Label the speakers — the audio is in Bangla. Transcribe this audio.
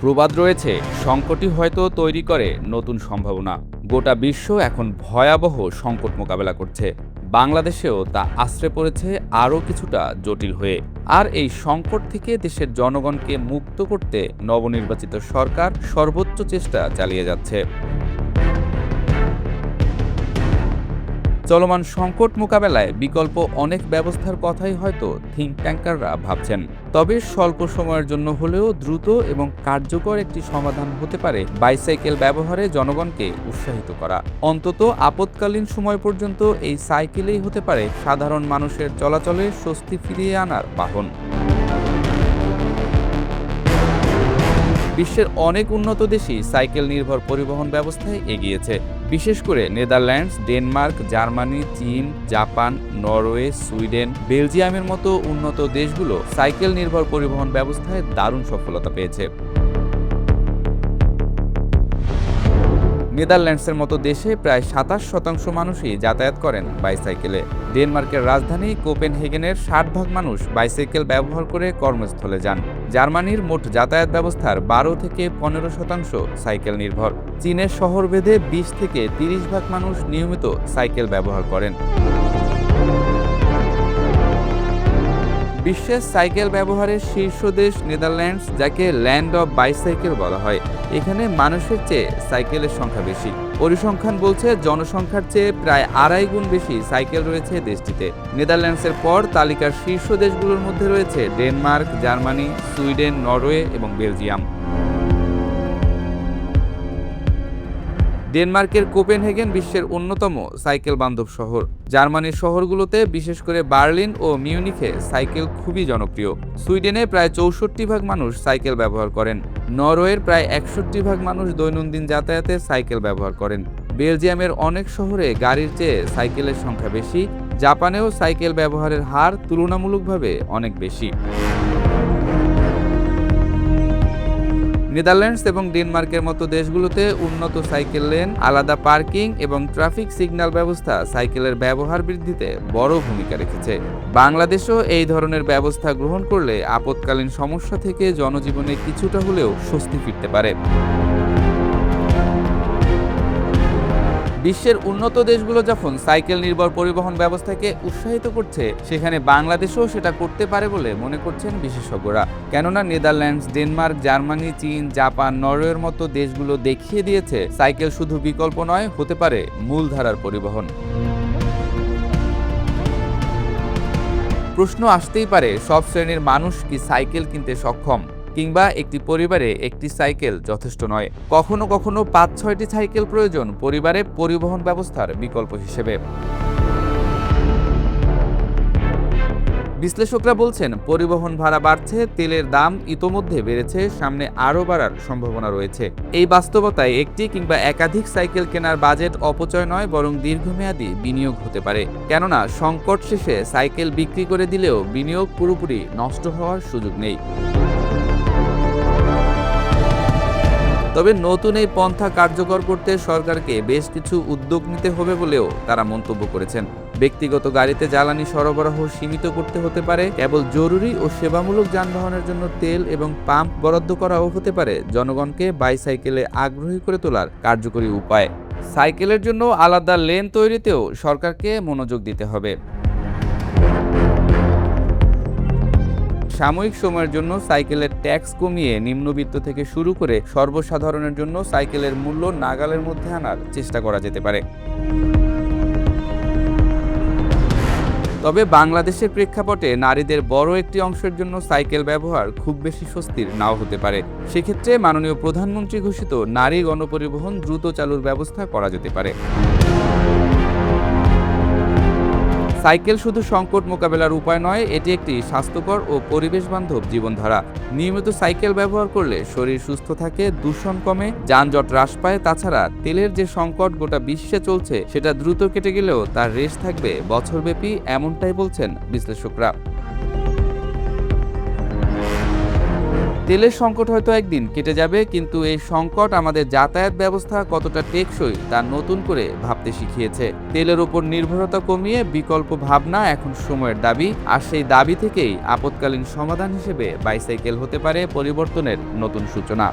Speaker 1: প্রবাদ রয়েছে, সংকটই হয়তো তৈরি করে নতুন সম্ভাবনা। গোটা বিশ্ব এখন ভয়াবহ সংকট মোকাবেলা করছে। বাংলাদেশেও তা আশ্রে পড়েছে আরও কিছুটা জটিল হয়ে। আর এই সংকট থেকে দেশের জনগণকে মুক্ত করতে নবনির্বাচিত সরকার সর্বোচ্চ চেষ্টা চালিয়ে যাচ্ছে। চলমান সংকট মোকাবেলায় বিকল্প অনেক ব্যবস্থার কথাই হয়তো থিঙ্ক ট্যাঙ্কাররা ভাবছেন। তবে স্বল্প সময়ের জন্য হলেও দ্রুত এবং কার্যকর একটি সমাধান হতে পারে বাইসাইকেল ব্যবহারে জনগণকে উৎসাহিত করা। অন্তত আপৎকালীন সময় পর্যন্ত এই সাইকেলেই হতে পারে সাধারণ মানুষের চলাচলে স্বস্তি ফিরিয়ে আনার বাহন। বিশ্বের অনেক উন্নত দেশই সাইকেল নির্ভর পরিবহন ব্যবস্থায় এগিয়েছে। বিশেষ করে নেদারল্যান্ডস, ডেনমার্ক, জার্মানি, চীন, জাপান, নরওয়ে, সুইডেন, বেলজিয়ামের মতো উন্নত দেশগুলো সাইকেল নির্ভর পরিবহন ব্যবস্থায় দারুণ সফলতা পেয়েছে। নেদারল্যান্ডসের মতো দেশে প্রায় ২৭% মানুষই যাতায়াত করেন বাইসাইকেলে। ডেনমার্কের রাজধানী কোপেনহেগেনের ৬০% মানুষ বাইসাইকেল ব্যবহার করে কর্মস্থলে যান। জার্মানির মোট যাতায়াত ব্যবস্থার ১২ থেকে ১৫% সাইকেল নির্ভর। চীনের শহরভেদে ২০ থেকে ৩০% মানুষ নিয়মিত সাইকেল ব্যবহার করেন। বিশ্বের সাইকেল ব্যবহারের শীর্ষ দেশ নেদারল্যান্ডস, যাকে ল্যান্ড অব বাইসাইকেল বলা হয়। এখানে মানুষের চেয়ে সাইকেলের সংখ্যা বেশি। পরিসংখ্যান বলছে জনসংখ্যার চেয়ে প্রায় ২.৫ গুণ বেশি সাইকেল রয়েছে দেশটিতে। নেদারল্যান্ডসের পর তালিকার শীর্ষ দেশগুলোর মধ্যে রয়েছে ডেনমার্ক, জার্মানি, সুইডেন, নরওয়ে এবং বেলজিয়াম। ডেনমার্কের কোপেনহেগেন বিশ্বের অন্যতম সাইকেল বান্ধব শহর। জার্মানির শহরগুলোতে, বিশেষ করে বার্লিন ও মিউনিখে সাইকেল খুবই জনপ্রিয়। সুইডেনে প্রায় ৬৪% মানুষ সাইকেল ব্যবহার করেন। নরওয়ের প্রায় ৬১% মানুষ দৈনন্দিন যাতায়াতে সাইকেল ব্যবহার করেন। বেলজিয়ামের অনেক শহরে গাড়ির চেয়ে সাইকেলের সংখ্যা বেশি। জাপানেও সাইকেল ব্যবহারের হার তুলনামূলকভাবে অনেক বেশি। নেদারল্যান্ডস এবং ডেনমার্কের মতো দেশগুলোতে উন্নত সাইকেল লেন, আলাদা পার্কিং এবং ট্রাফিক সিগন্যাল ব্যবস্থা সাইকেলের ব্যবহার বৃদ্ধিতে বড় ভূমিকা রেখেছে। বাংলাদেশও এই ধরনের ব্যবস্থা গ্রহণ করলে আপৎকালীন সমস্যা থেকে জনজীবনে কিছুটা হলেও স্বস্তি ফিরতে পারে। বিশ্বের উন্নত দেশগুলো যখন সাইকেল নির্ভর পরিবহন ব্যবস্থাকে উৎসাহিত করছে, সেখানে বাংলাদেশও সেটা করতে পারে বলে মনে করছেন বিশেষজ্ঞরা। কেননা নেদারল্যান্ডস, ডেনমার্ক, জার্মানি, চীন, জাপান, নরওয়ের মতো দেশগুলো দেখিয়ে দিয়েছে সাইকেল শুধু বিকল্প নয়, হতে পারে মূলধারার পরিবহন। প্রশ্ন আসতেই পারে, সব শ্রেণীর মানুষ কি সাইকেল কিনতে সক্ষম? কিংবা একটি পরিবারে একটি সাইকেল যথেষ্ট নয়? কখনো কখনো ৫-৬টি সাইকেল প্রয়োজন পরিবারে পরিবহন ব্যবস্থার বিকল্প হিসেবে। বিশ্লেষকরা বলছেন, পরিবহন ভাড়া বাড়ছে, তেলের দাম ইতোমধ্যে বেড়েছে, সামনে আরও বাড়ার সম্ভাবনা রয়েছে। এই বাস্তবতায় একটি কিংবা একাধিক সাইকেল কেনার বাজেট অপচয় নয়, বরং দীর্ঘমেয়াদী বিনিয়োগ হতে পারে। কেননা সংকট শেষে সাইকেল বিক্রি করে দিলেও বিনিয়োগ পুরোপুরি নষ্ট হওয়ার সুযোগ নেই। তবে নতুন এই পন্থা কার্যকর করতে সরকারকে বেশ কিছু উদ্যোগ নিতে হবে বলেও তারা মন্তব্য করেছেন। ব্যক্তিগত গাড়িতে জ্বালানি সরবরাহ সীমিত করতে হতে পারে, কেবল জরুরি ও সেবামূলক যানবাহনের জন্য তেল এবং পাম্প বরাদ্দ করাও হতে পারে জনগণকে বাইসাইকেলে আগ্রহী করে তোলার কার্যকরী উপায়। সাইকেলের জন্য আলাদা লেন তৈরিতেও সরকারকে মনোযোগ দিতে হবে। সাময়িক সময়ের জন্য সাইকেলের ট্যাক্স কমিয়ে নিম্নবিত্ত থেকে শুরু করে সর্বসাধারণের জন্য সাইকেলের মূল্য নাগালের মধ্যে আনার চেষ্টা করা যেতে পারে। তবে বাংলাদেশের প্রেক্ষাপটে নারীদের বড় একটি অংশের জন্য সাইকেল ব্যবহার খুব বেশি স্বস্তির নাও হতে পারে। সেক্ষেত্রে মাননীয় প্রধানমন্ত্রী ঘোষিত নারী গণপরিবহন দ্রুত চালুর ব্যবস্থা করা যেতে পারে। সাইকেল শুধু সংকট মোকাবেলার উপায় নয়, এটি একটি স্বাস্থ্যকর ও পরিবেশবান্ধব জীবনধারা। নিয়মিত সাইকেল ব্যবহার করলে শরীর সুস্থ থাকে, দূষণ কমে, যানজট হ্রাস পায়। তাছাড়া তেলের যে সংকট গোটা বিশ্বে চলছে, সেটা দ্রুত কেটে গেলেও তার রেশ থাকবে বছরব্যাপী, এমনটাই বলছেন বিশ্লেষকরা। তেলের সংকট হয়তো একদিন কেটে যাবে, কিন্তু এই সংকট আমাদের যাতায়াত ব্যবস্থা কতটা টেকসই তা নতুন করে ভাবতে শিখিয়েছে। তেলের উপর নির্ভরতা কমিয়ে বিকল্প ভাবনা এখন সময়ের দাবি, আর সেই দাবি থেকেই আপৎকালীন সমাধান হিসেবে বাইসাইকেল হতে পারে পরিবর্তনের নতুন সূচনা।